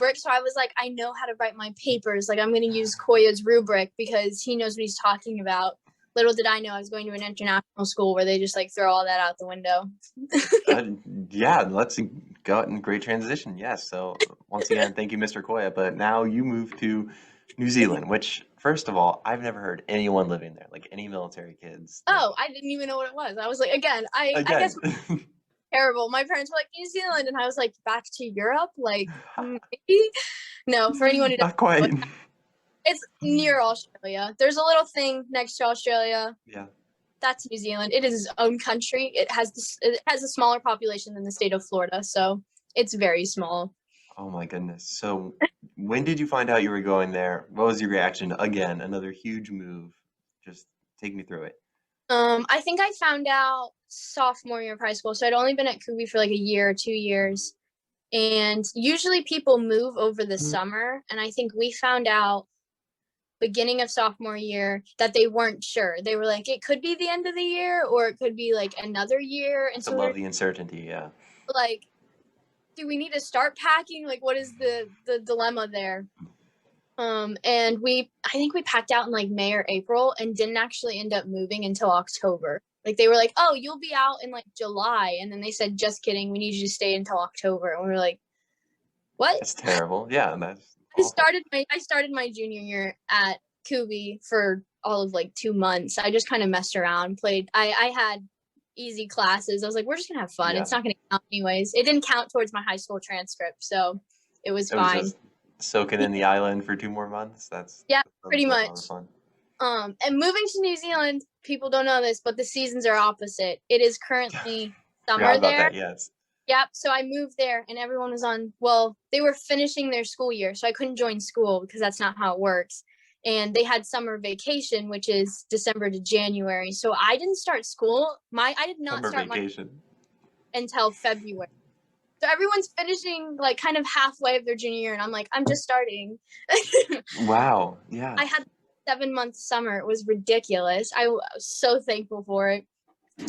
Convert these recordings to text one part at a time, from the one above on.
rubric, so I was like, I know how to write my papers. Like, I'm going to use Koya's rubric because he knows what he's talking about. Little did I know I was going to an international school where they just like throw all that out the window. Yeah, let's go in great transition. Yes. So once again, thank you, Mr. Koya. But now you move to New Zealand, which, first of all, I've never heard anyone living there, like any military kids. Like, Oh, I didn't even know what it was. I was like, I again, guess terrible. My parents were like, New Zealand, and I was like, back to Europe? Like, maybe? No, for anyone who doesn't not quite. know, it's near Australia. There's a little thing next to Australia. Yeah. That's New Zealand. It is its own country. It has a smaller population than the state of Florida, so it's very small. Oh my goodness. So when did you find out you were going there? What was your reaction? Again, another huge move. Just take me through it. I think I found out sophomore year of high school, so I'd only been at Kubi for like a year or 2 years. And usually people move over the summer, and I think we found out beginning of sophomore year that they weren't sure. They were like, it could be the end of the year or it could be like another year. And I so love they're the uncertainty, yeah. like, do we need to start packing? Like, what is the dilemma there? And I think we packed out in like May or April and didn't actually end up moving until October. Like, they were like, oh, you'll be out in like July. And then they said, just kidding, we need you to stay until October. And we were like, what? That's terrible. Yeah, that's I awful. started my junior year at Kubi for all of like 2 months. I just kind of messed around, played. I had easy classes. I was like, we're just gonna have fun. Yeah. It's not gonna count anyways. It didn't count towards my high school transcript, so it was It was fine. just soaking in the island for 2 more months. Yeah, That pretty sounds like a lot much. of fun. And moving to New Zealand, people don't know this, but the seasons are opposite. It is currently Forgot summer about there. that, yes. Yep. So I moved there and everyone was they were finishing their school year. So I couldn't join school because that's not how it works. And they had summer vacation, which is December to January. So I didn't start school. I did not Summer start vacation. until February. So everyone's finishing like kind of halfway of their junior year. And I'm like, I'm just starting. Wow. Yeah. I had 7 month summer. It was ridiculous. I was so thankful for it.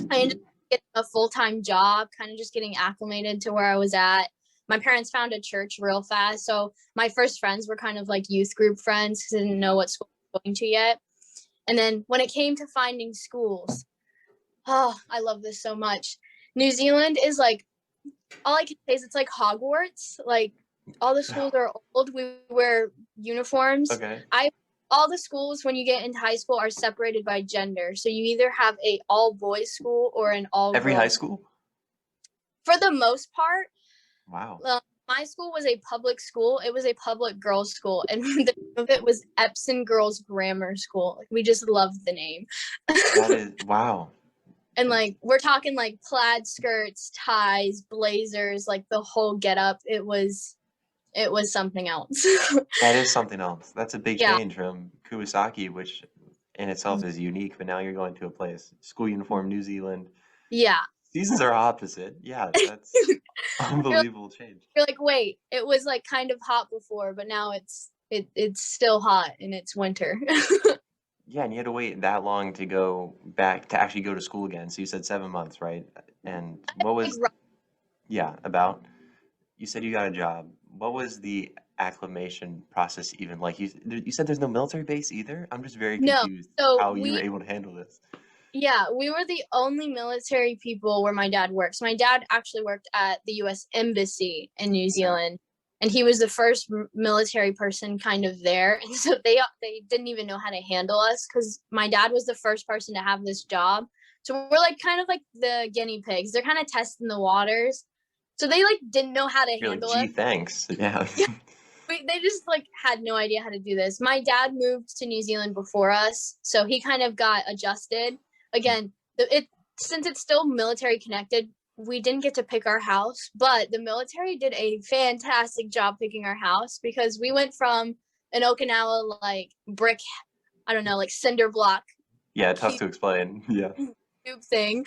I ended up getting a full-time job, kind of just getting acclimated to where I was at. My parents found a church real fast. So my first friends were kind of like youth group friends because I didn't know what school I was going to yet. And then when it came to finding schools, oh, I love this so much. New Zealand is like, all I can say is it's like Hogwarts. Like, all the schools are old. We wear uniforms. Okay. All the schools when you get into high school are separated by gender. So you either have a all boys school or an all Every girls high school? for the most part. Wow. My school was a public school. It was a public girls' school, and the name of it was Epsom Girls Grammar School. Like, we just loved the name. That is, wow. And like, we're talking like plaid skirts, ties, blazers, like the whole getup. It was something else. That is something else. That's a big Yeah. change from Kawasaki, which in itself is unique, but now you're going to a place, school uniform, New Zealand. Yeah. Seasons are opposite. Yeah, that's unbelievable change. You're like, wait, it was like kind of hot before, but now it's still hot and it's winter. Yeah, and you had to wait that long to go back to actually go to school again. So you said 7 months, right? And what was, yeah, about? You said you got a job. What was the acclimation process even like? You said there's no military base either? I'm just very No. confused So how you were able to handle this. Yeah, we were the only military people where my dad works. My dad actually worked at the U.S. Embassy in New Zealand, and he was the first military person kind of there. And so they didn't even know how to handle us because my dad was the first person to have this job. So we're like kind of like the guinea pigs. They're kind of testing the waters. So they like didn't know how to You're handle like, us. gee, thanks. Yeah. They just like had no idea how to do this. My dad moved to New Zealand before us, so he kind of got adjusted. Again, since it's still military connected, we didn't get to pick our house, but the military did a fantastic job picking our house because we went from an Okinawa like brick, I don't know, like cinder block. Yeah, tough to explain. Yeah. Tube thing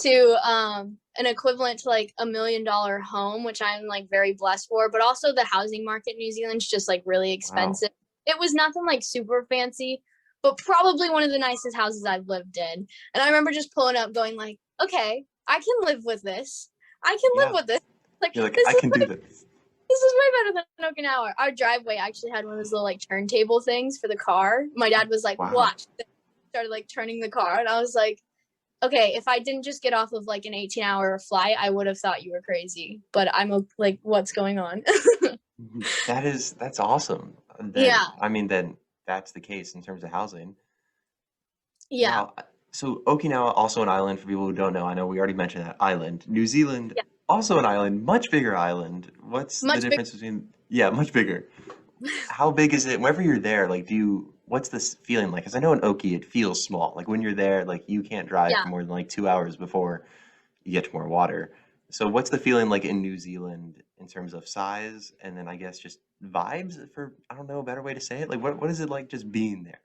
to an equivalent to like $1 million home, which I'm like very blessed for, but also the housing market in New Zealand's just like really expensive. Wow. It was nothing like super fancy, but probably one of the nicest houses I've lived in. And I remember just pulling up going like, okay, I can live with this. I can live with this. You're like, I can do this. This is way better than Okinawa. Our driveway actually had one of those little like turntable things for the car. My dad was like, Wow. watch. Started like turning the car, and I was like, okay, if I didn't just get off of like an 18-hour flight, I would have thought you were crazy. But I'm like, what's going on? That's awesome. Yeah. I mean, then that's the case in terms of housing. Yeah. Wow. So Okinawa, also an island for people who don't know. I know we already mentioned that island. New Zealand, Yeah. also an island, much bigger island. What's the Much bigger. difference between, yeah, much bigger. How big is it? Whenever you're there, like, what's this feeling like? Because I know in Oki, it feels small. Like when you're there, like you can't drive Yeah. for more than like 2 hours before you get to more water. So what's the feeling like in New Zealand in terms of size and then I guess just vibes for, I don't know, a better way to say it? Like what is it like just being there?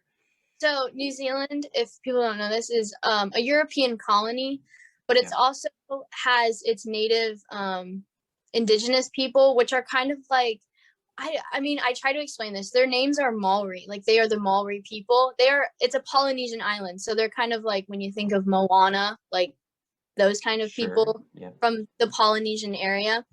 So New Zealand, if people don't know this, is a European colony, but it's Yeah. also has its native indigenous people, which are kind of like I mean, I try to explain this. Their names are Maori, like they are the Maori people. It's a Polynesian island, so they're kind of like when you think of Moana, like those kind of Sure. people Yeah. from the Polynesian area.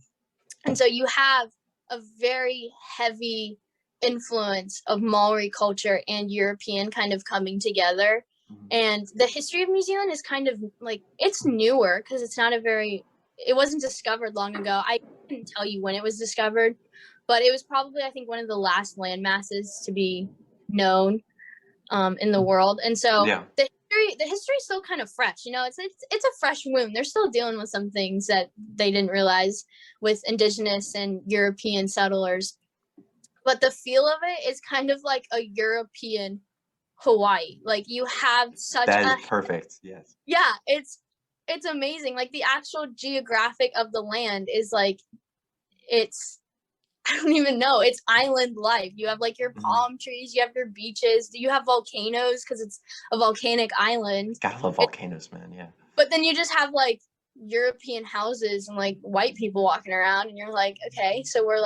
And so you have a very heavy influence of Maori culture and European kind of coming together. Mhm. And the history of New Zealand is kind of like, it's newer because it wasn't discovered long ago. I couldn't tell you when it was discovered, but it was probably, I think, one of the last land masses to be known in the world. And so Yeah. the history is still kind of fresh. It's a fresh wound. They're still dealing with some things that they didn't realize with indigenous and European settlers. But the feel of it is kind of like a European Hawaii. Like you have That is perfect. Yes. yeah, it's amazing. Like the actual geographic of the land is like it's I don't even know. It's island life. You have like your palm trees, you have your beaches, you have volcanoes because it's a volcanic island. Gotta love volcanoes, man. Yeah. But then you just have like European houses and like white people walking around, and you're like, okay, so we're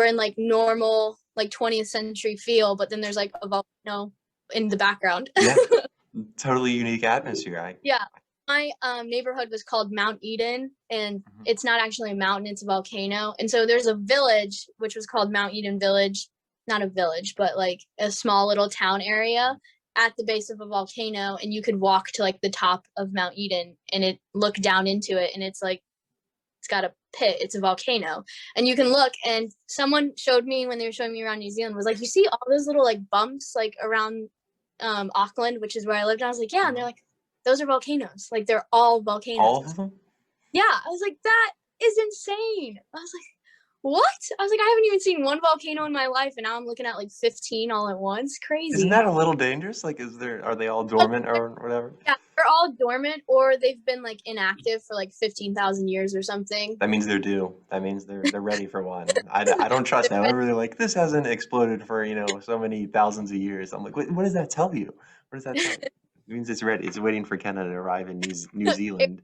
in like normal like 20th century feel, but then there's like a volcano in the background. Yeah. Totally unique atmosphere. Yeah. My neighborhood was called Mount Eden, and it's not actually a mountain, it's a volcano. And so there's a village which was called Mount Eden Village, not a village, but like a small little town area at the base of a volcano, and you could walk to like the top of Mount Eden and it look down into it, and it's like it's got a pit, it's a volcano. And you can look, and someone showed me when they were showing me around New Zealand was like, you see all those little like bumps like around Auckland, which is where I lived. And I was like, yeah, and they're like, those are volcanoes. Like they're all volcanoes. All of them? Yeah. I was like, that is insane. I was like, what? I was like, I haven't even seen one volcano in my life, and now I'm looking at like 15 all at once. Crazy. Isn't that a little dangerous? Like, are they all dormant or whatever? Yeah, they're all dormant, or they've been like inactive for like 15,000 years or something. That means they're due. That means they're ready for one. I don't trust that. I'm really like, this hasn't exploded for, so many thousands of years. I'm like, what does that tell you? What does that tell you? It means it's ready. It's waiting for Kenna to arrive in New Zealand.